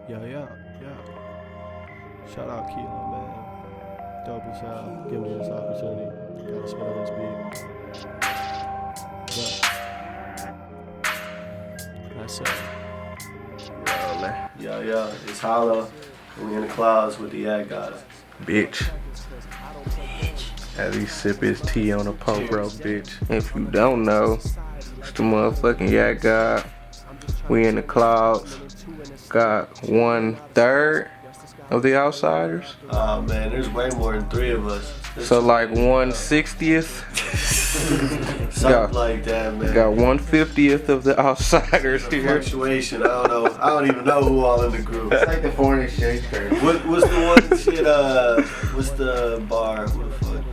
Yeah. Shout out Keelan, man. Dope as hell. Give me this opportunity. Gotta spit on this beat. But that's it. Rolling. Yeah. It's Ho11ow. We in the clouds with the Theeyakgod. Bitch. As he sip his tea on a poke bro, bitch. If you don't know, it's the motherfucking Yak God. We in the clouds. Got 1/3 of the outsiders. Oh man, there's way more than 3 of us. So like 1/60th. Something like that, man. Got 1/50th of the outsiders here. Fluctuation. I don't know. I don't even know who all in the group. It's like the foreign exchange curve. What's the one shit? What's the bar? What the fuck?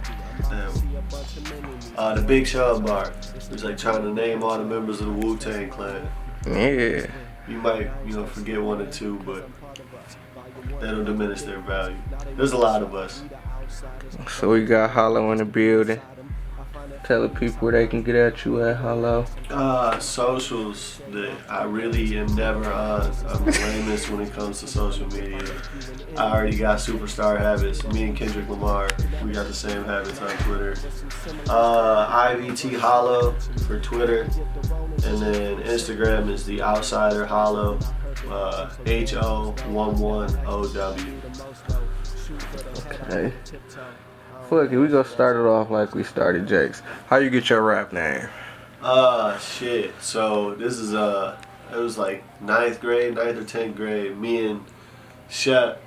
Damn. The Big Sean bar. It was like trying to name all the members of the Wu-Tang Clan. Yeah. You might, forget 1 or 2, but that'll diminish their value. There's a lot of us. So we got Ho11ow in the building. Tell the people where they can get at you at Ho11ow. Socials that I really am never on. I'm the lamest when it comes to social media. I already got superstar habits. Me and Kendrick Lamar, we got the same habits on Twitter. IVT Ho11ow for Twitter. And then Instagram is the Outsider Ho11ow. Ho11ow. Okay. Fuck it, we gonna start it off like we started Jake's. How you get your rap name? Shit. So this is it was like 9th or 10th grade. Me and Shep,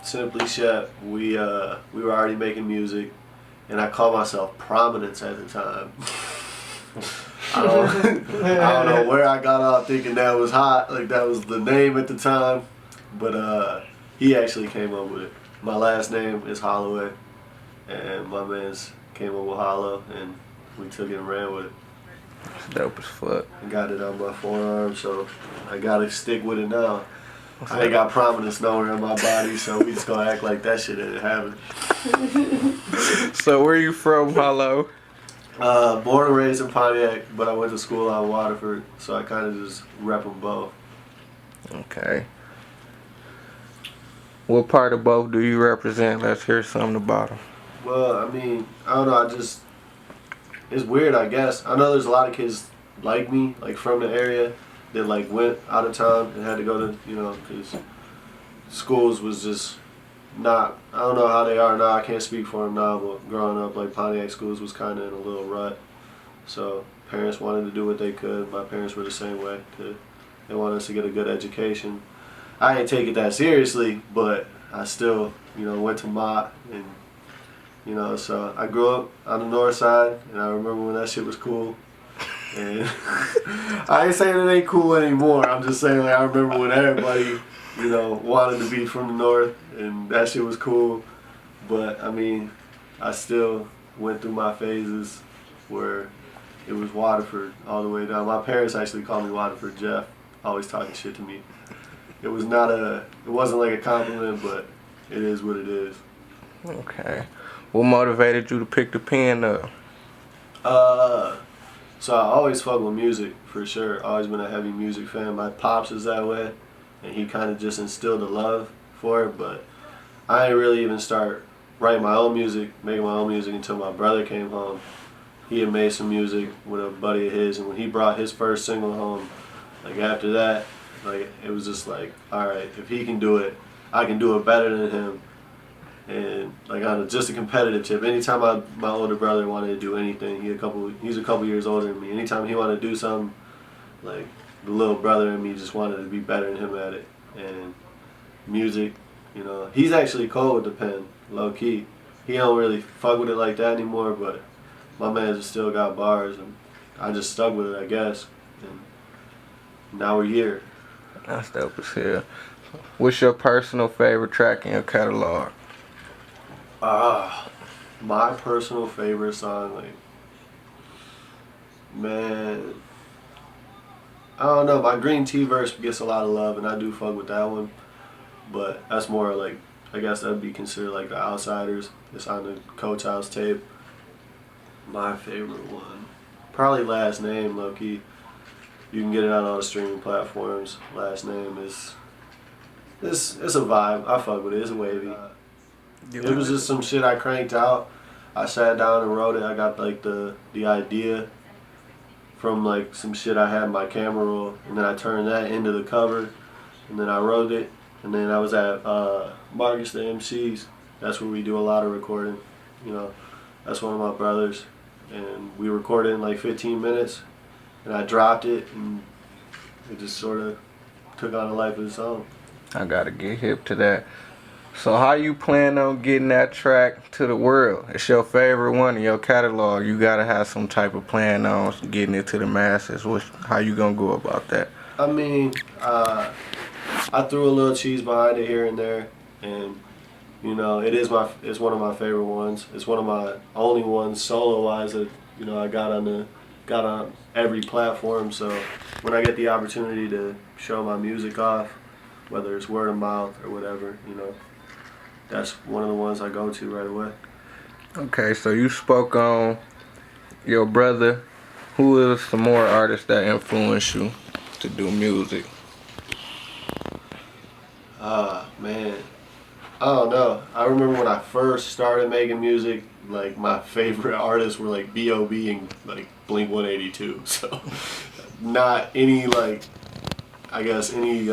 Simply Shep, we were already making music, and I called myself Prominence at the time. I don't know where I got off thinking that was hot, like that was the name at the time, but he actually came up with it. My last name is Holloway, and my man's came up with Ho11ow, and we took it and ran with it. It's dope as fuck. I got it on my forearm, so I gotta stick with it now. I ain't got Prominence nowhere in my body, so we just gonna act like that shit didn't happen. So where you from, Ho11ow? Born and raised in Pontiac, but I went to school out in Waterford, so I kind of just rep them both. Okay. What part of both do you represent? Let's hear something about them. Well, I mean, I don't know, it's weird, I guess. I know there's a lot of kids like me, like from the area, that like went out of town and had to go to, because schools was just not, I don't know how they are now, I can't speak for them now, but growing up, like Pontiac schools was kind of in a little rut. So parents wanted to do what they could. My parents were the same way. They wanted us to get a good education. I didn't take it that seriously, but I still, went to Mott, and, so I grew up on the north side, and I remember when that shit was cool. And I ain't saying it ain't cool anymore. I'm just saying, like, I remember when everybody, wanted to be from the north, and that shit was cool. But, I mean, I still went through my phases where it was Waterford all the way down. My parents actually called me Waterford Jeff, always talking shit to me. It wasn't like a compliment, but it is what it is. Okay. What motivated you to pick the pen up? So I always fuck with music, for sure. Always been a heavy music fan. My pops is that way, and he kind of just instilled a love for it, but I didn't really even start writing my own music, making my own music until my brother came home. He had made some music with a buddy of his, and when he brought his first single home, like after that, like it was just like, all right, if he can do it, I can do it better than him. And like on just a competitive tip, anytime my older brother wanted to do anything, he's a couple years older than me. Anytime he wanted to do something, like the little brother in me just wanted to be better than him at it. And music, he's actually cold with the pen, low key. He don't really fuck with it like that anymore, but my man's still got bars, and I just stuck with it, I guess. And now we're here. That's dope as hell. What's your personal favorite track in your catalog? My personal favorite song, like, man, I don't know. My Green Tea verse gets a lot of love, and I do fuck with that one. But that's more like, I guess that'd be considered like the Outsiders. It's on the Coach House tape. My favorite one, probably Last Name, low key. You can get it on all the streaming platforms. Last Name is it's a vibe. I fuck with it. It's wavy. It was just some shit I cranked out. I sat down and wrote it. I got like the idea from like some shit I had in my camera roll, and then I turned that into the cover, and then I wrote it, and then I was at Marcus the MC's. That's where we do a lot of recording. You know, that's one of my brothers, and we recorded in like 15 minutes, and I dropped it, and it just sort of took on a life of its own. I gotta get hip to that. So how you plan on getting that track to the world? It's your favorite one in your catalog. You gotta have some type of plan on getting it to the masses. How you gonna go about that? I mean, I threw a little cheese behind it here and there, and you know, it's one of my favorite ones. It's one of my only ones solo wise that I got on every platform. So when I get the opportunity to show my music off, whether it's word of mouth or whatever, that's one of the ones I go to right away. Okay, so you spoke on your brother. Who is some more artists that influence you to do music? Man, I don't know. I remember when I first started making music, like my favorite artists were like B.O.B. and like Blink-182. So not any like, I guess any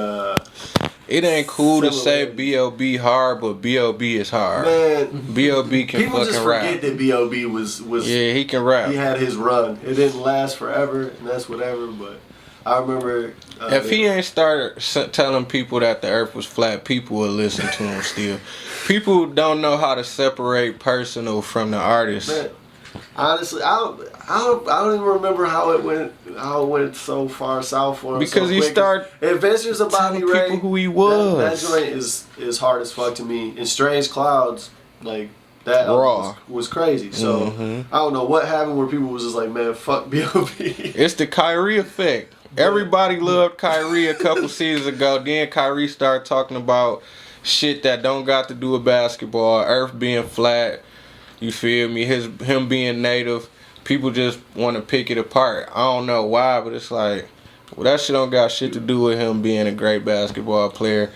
It ain't cool to say B.O.B. hard, but B.O.B. is hard. Man, B.O.B. can people fucking just rap. forget that B.O.B. was Yeah, he can rap. He had his run. It didn't last forever, and that's whatever. But I remember if he ain't started telling people that the earth was flat, people will listen to him still. People don't know how to separate personal from the artist. Man, honestly, I don't even remember how it went so far south for him. Because so he started Adventures of Bobby telling Ray, people who he was. That joint is hard as fuck to me. And Strange Clouds, like that Raw was crazy. So I don't know what happened where people was just like, man, fuck B.O.B. It's the Kyrie effect. Everybody loved Kyrie a couple seasons ago. Then Kyrie started talking about shit that don't got to do with basketball. Earth being flat. You feel me? Him being native. People just want to pick it apart. I don't know why, but it's like, well, that shit don't got shit to do with him being a great basketball player.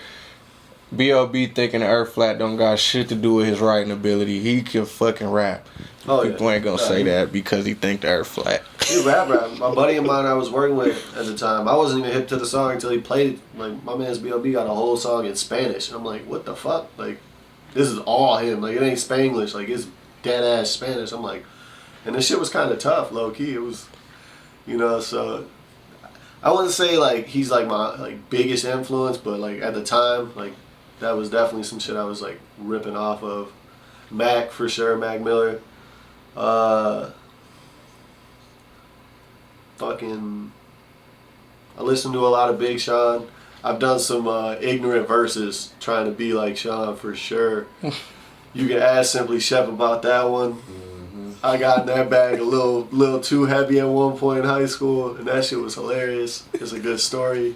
B.O.B. thinking the earth flat don't got shit to do with his writing ability. He can fucking rap. People ain't gonna say that because he think the earth flat. He rap. My buddy of mine I was working with at the time, I wasn't even hip to the song until he played it. Like, my man's B.O.B. got a whole song in Spanish. I'm like, what the fuck? Like, this is all him. Like, it ain't Spanglish. Like, it's dead ass Spanish. I'm like, and this shit was kind of tough, low key. It was, so I wouldn't say like he's like my like biggest influence, but like at the time, like that was definitely some shit I was like ripping off of. Mac for sure, Mac Miller. Fucking, I listen to a lot of Big Sean. I've done some ignorant verses trying to be like Sean for sure. You can ask Simply Shep about that one. I got in that bag a little too heavy at one point in high school, and that shit was hilarious. It's a good story.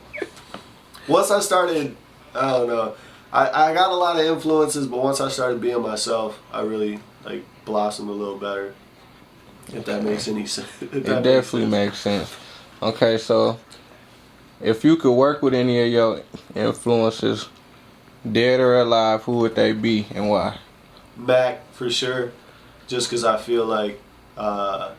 Once I started, I don't know, I got a lot of influences, but once I started being myself, I really like blossomed a little better. If that makes any sense. It definitely makes sense. Okay, so if you could work with any of your influences, dead or alive, who would they be and why? Mac for sure, just because I feel like I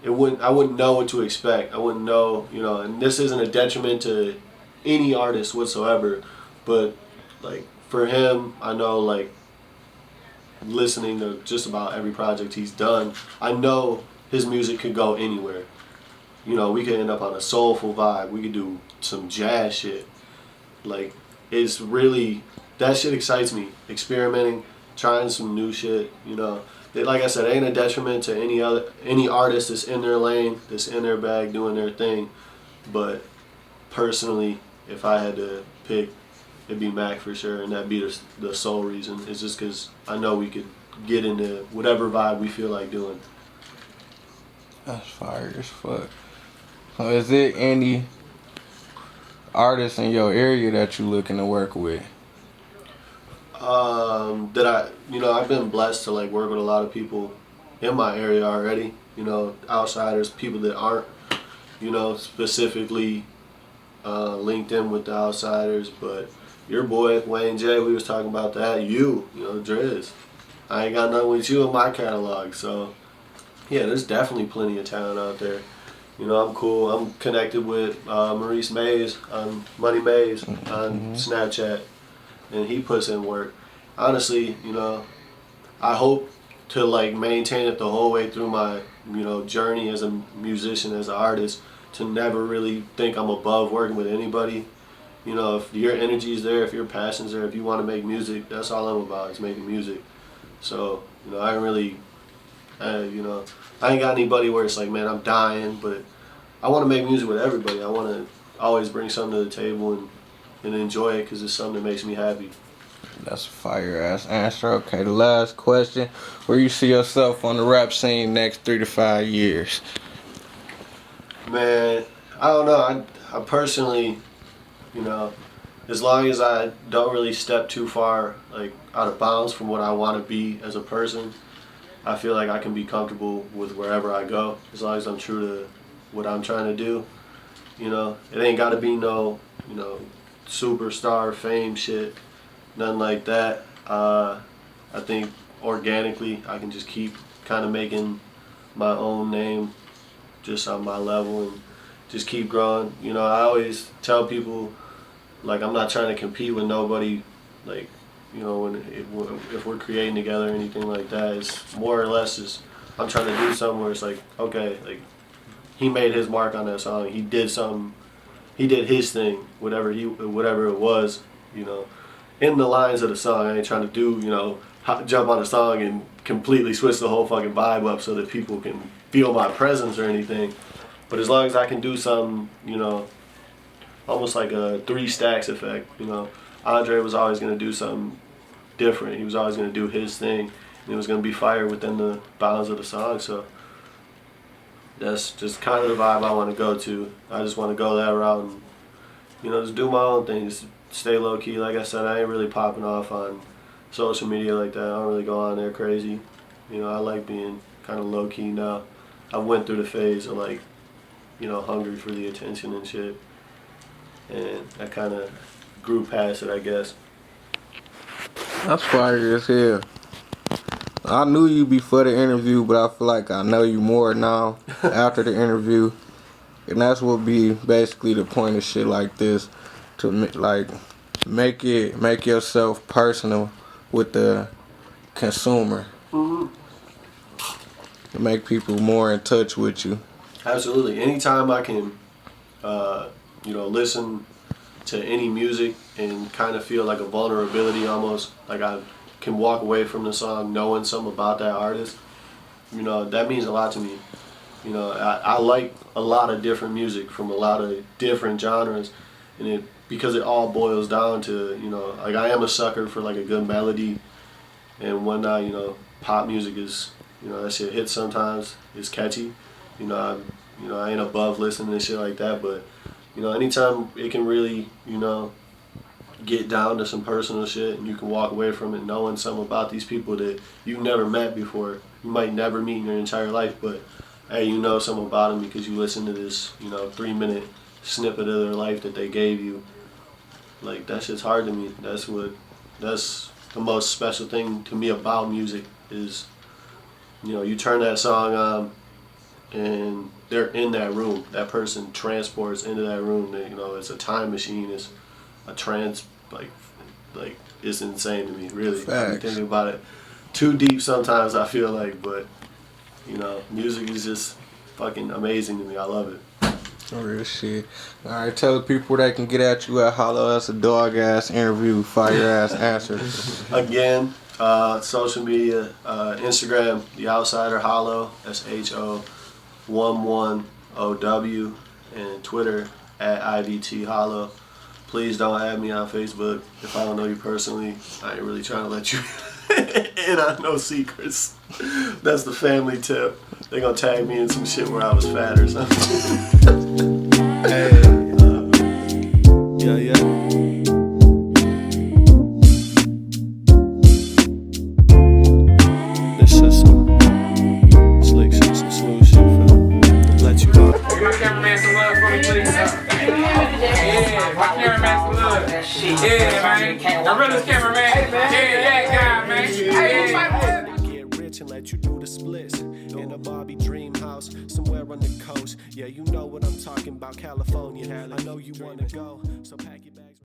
wouldn't know what to expect. I wouldn't know, and this isn't a detriment to any artist whatsoever, but like for him, I know like listening to just about every project he's done, I know his music could go anywhere. We could end up on a soulful vibe. We could do some jazz shit. Like, it's really, that shit excites me. Experimenting, trying some new shit, Like I said, it ain't a detriment to any artist that's in their lane, that's in their bag, doing their thing. But personally, if I had to pick, it'd be Mac for sure, and that'd be the sole reason. It's just because I know we could get into whatever vibe we feel like doing. That's fire as fuck. So is there any artists in your area that you looking to work with? I've been blessed to like work with a lot of people in my area already. Outsiders, people that aren't, specifically linked in with the outsiders, but your boy Wayne J, we was talking about that. You know, Driz. I ain't got nothing with you in my catalog, so yeah, there's definitely plenty of talent out there. You know, I'm cool. I'm connected with Maurice Mays on Money Mays on Snapchat, and he puts in work. Honestly, you know, I hope to like maintain it the whole way through my, you know, journey as a musician, as an artist, to never really think I'm above working with anybody. You know, if your energy is there, if your passion's there, if you want to make music, that's all I'm about, is making music. So, you know, I don't really, you know, I ain't got anybody where it's like, man, I'm dying, but I want to make music with everybody. I want to always bring something to the table and enjoy it because it's something that makes me happy. That's a fire ass answer. Okay, the last question. Where you see yourself on the rap scene next 3 to 5 years? Man, I don't know. I personally, you know, as long as I don't really step too far, like, out of bounds from what I want to be as a person, I feel like I can be comfortable with wherever I go, as long as I'm true to what I'm trying to do. You know, it ain't got to be no, you know, superstar fame shit, nothing like that. I think organically I can just keep kind of making my own name just on my level and just keep growing. You know, I always tell people, like, I'm not trying to compete with nobody, like, you know, if we're creating together or anything like that. It's more or less just, I'm trying to do something where it's like, okay, like, he made his mark on that song. He did something, he did his thing, whatever it was, you know, in the lines of the song. I ain't trying to do, you know, jump on a song and completely switch the whole fucking vibe up so that people can feel my presence or anything. But as long as I can do something, you know, almost like a 3 stacks effect, you know. Andre was always going to do something different. He was always going to do his thing, and it was going to be fire within the bounds of the song. So that's just kind of the vibe I want to go to. I just want to go that route and, you know, just do my own thing. Just stay low key. Like I said, I ain't really popping off on social media like that. I don't really go on there crazy. You know, I like being kind of low key now. I went through the phase of, like, you know, hungry for the attention and shit, and I kind of grew past it, I guess. That's fire as hell. I knew you before the interview, but I feel like I know you more now after the interview. And that's what be basically the point of shit like this, to like make yourself personal with the consumer. To make people more in touch with you. Absolutely. Anytime I can, you know, listen to any music and kind of feel like a vulnerability almost, like I can walk away from the song knowing something about that artist, you know, that means a lot to me. You know, I like a lot of different music from a lot of different genres, and because it all boils down to, you know, like, I am a sucker for like a good melody and whatnot. You know, pop music is, you know, that shit hits sometimes. It's catchy. You know, I ain't above listening to shit like that, but, you know, anytime it can really, you know, get down to some personal shit and you can walk away from it knowing something about these people that you've never met before, you might never meet in your entire life, but hey, you know something about them because you listen to this, you know, 3-minute snippet of their life that they gave you. Like, that shit's hard to me. That's the most special thing to me about music is, you know, you turn that song on and they're in that room. That person transports into that room. You know, it's a time machine. It's a like it's insane to me, really. I'm thinking about it too deep sometimes, I feel like, but, you know, music is just fucking amazing to me. I love it. Real shit. Alright, tell the people where they can get at you at Ho11ow. That's a dog ass interview, fire ass answer. Again, social media, Instagram, The Outsider Ho11ow, that's Ho11ow, and Twitter at IDT Ho11ow. Please don't add me on Facebook if I don't know you personally. I ain't really trying to let you in on no secrets. That's the family tip. They gonna tag me in some shit where I was fat or something. Hey, yeah. This is some slick shit, some smooth shit for let you know. Give my cameraman some love for me, please. Yeah, my cameraman's good. Yeah, man. I really cameraman. Yeah, man. Hey, get rich and let you do the splits in a Bobby dream house somewhere on the coast. Yeah, you know what I'm talking about, California. I know you wanna go, so pack your